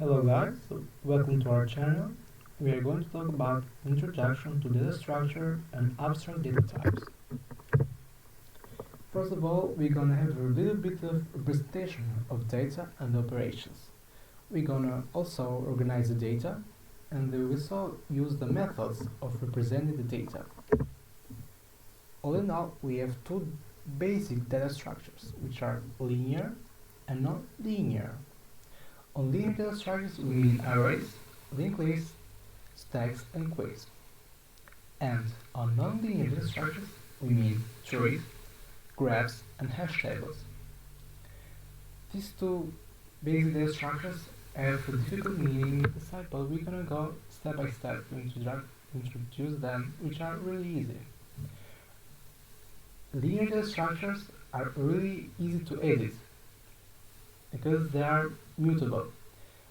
Hello guys, welcome to our channel. We are going to talk about introduction to data structure and abstract data types. First of all, we're gonna have a little bit of representation of data and operations. We're gonna also organize the data, and we will also use the methods of representing the data. All in all, we have two basic data structures, which are linear and non-linear. On linear data structures, we mean arrays, linked lists, stacks, and queries. And on non-linear data structures, we mean trees, graphs, and hash tables. These two basic data structures have a difficult meaning inside, but we're gonna go step by step to introduce them, which are really easy. Linear data structures are really easy to edit because they are mutable.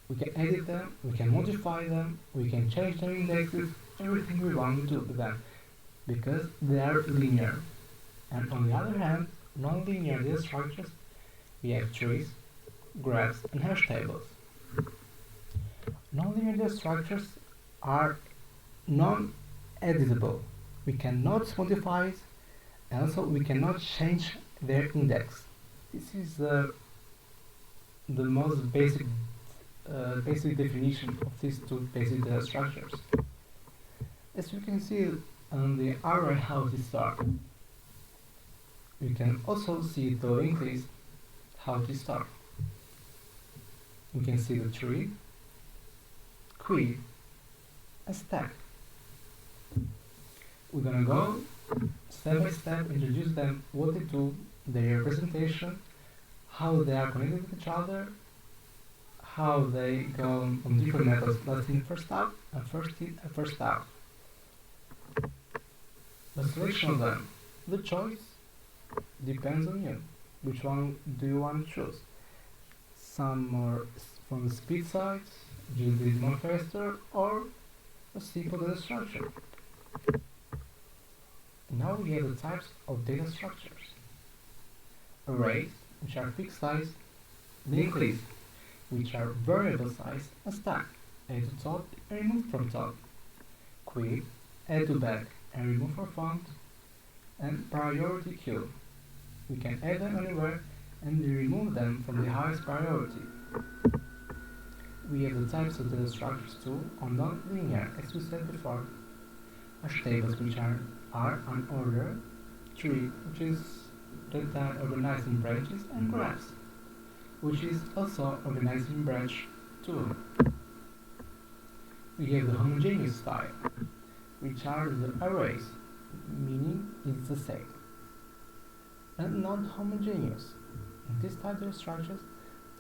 We can edit them, we can modify them, we can change their indexes, everything we want to do with them, because they are linear. And on the other hand, non-linear data structures, we have trees, graphs, and hash tables. Non-linear data structures are non-editable. We cannot modify it, and also we cannot change their index. This is the most basic definition of these two basic data structures. As you can see on the array how they start, you can also see the linked list how they start. You can see the tree, query, and stack. We're gonna go step by step, introduce them, what they do, their representation, how they are connected with each other, how they go on different methods, last in, first out, and first in and first out. The selection of them, the choice depends on you. Which one do you want to choose? Some more from the speed side, usually more faster, or a simple data structure. Now we have the types of data structures. Arrays, which are fixed size, linked lists, which are variable size, and stack, add to top and remove from top, query, add to back and remove from front, and priority queue. We can add them anywhere and remove them from the highest priority. We have the types of data structures too on non-linear, as we said before. Hash tables, which are unordered, tree, which is data organized in branches, and graphs, which is also organized in branch too. We have the homogeneous style, which are the arrays, meaning it's the same, and non-homogeneous. In this type of structures,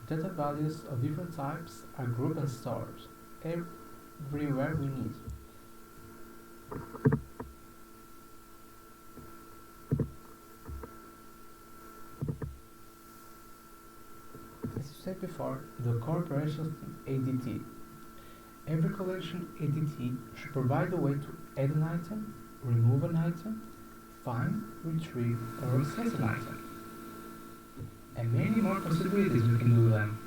the data values of different types are grouped and stored everywhere we need. As you said before, the Core Operations of ADT. Every collection ADT should provide a way to add an item, remove an item, find, retrieve, or access an item. And many more possibilities we can do them,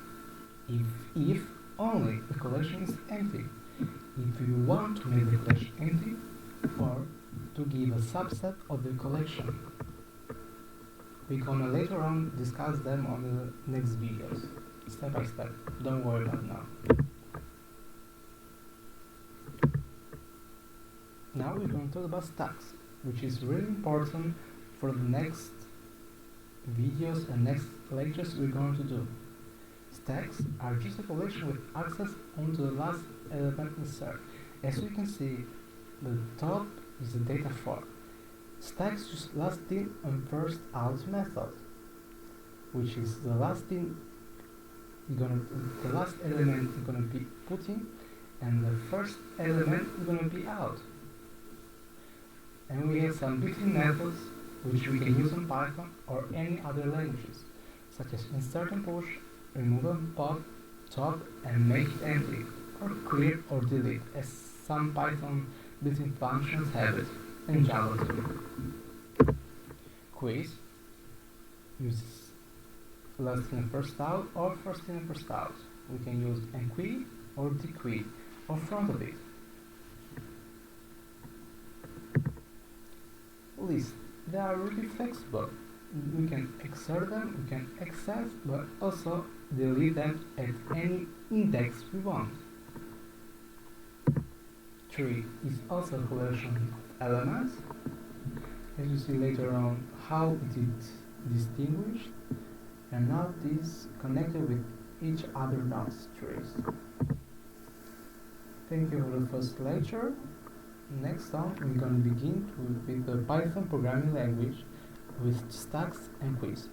if only the collection is empty. If you want to make the collection empty, or to give a subset of the collection. We're gonna later on discuss them on the next videos, step by step, don't worry about now. Now we're going to talk about stacks, which is really important for the next videos and next lectures we're going to do. Stacks are just a collection with access onto the last element insert. As you can see, the top is the data for. Stacks use last in and first out method, which is the last in the last element is gonna be put in, and the first element is gonna be out. And we have some built-in methods which we can use in Python or any other languages, such as insert and push, remove and pop, top and make it empty, or clear or delete, as some Python built-in functions have it, and Java too. Quiz uses last in first out or first in first out. We can use enqueue or dequeue or front of it. Lists, they are really flexible. We can exert them, we can access, but also delete them at any index we want. Tree is also a collection of elements, as you see later on how it is distinguished, and now this connected with each other nodes trees. Thank you for the first lecture. Next on we're going to begin with the Python programming language with stacks and quiz.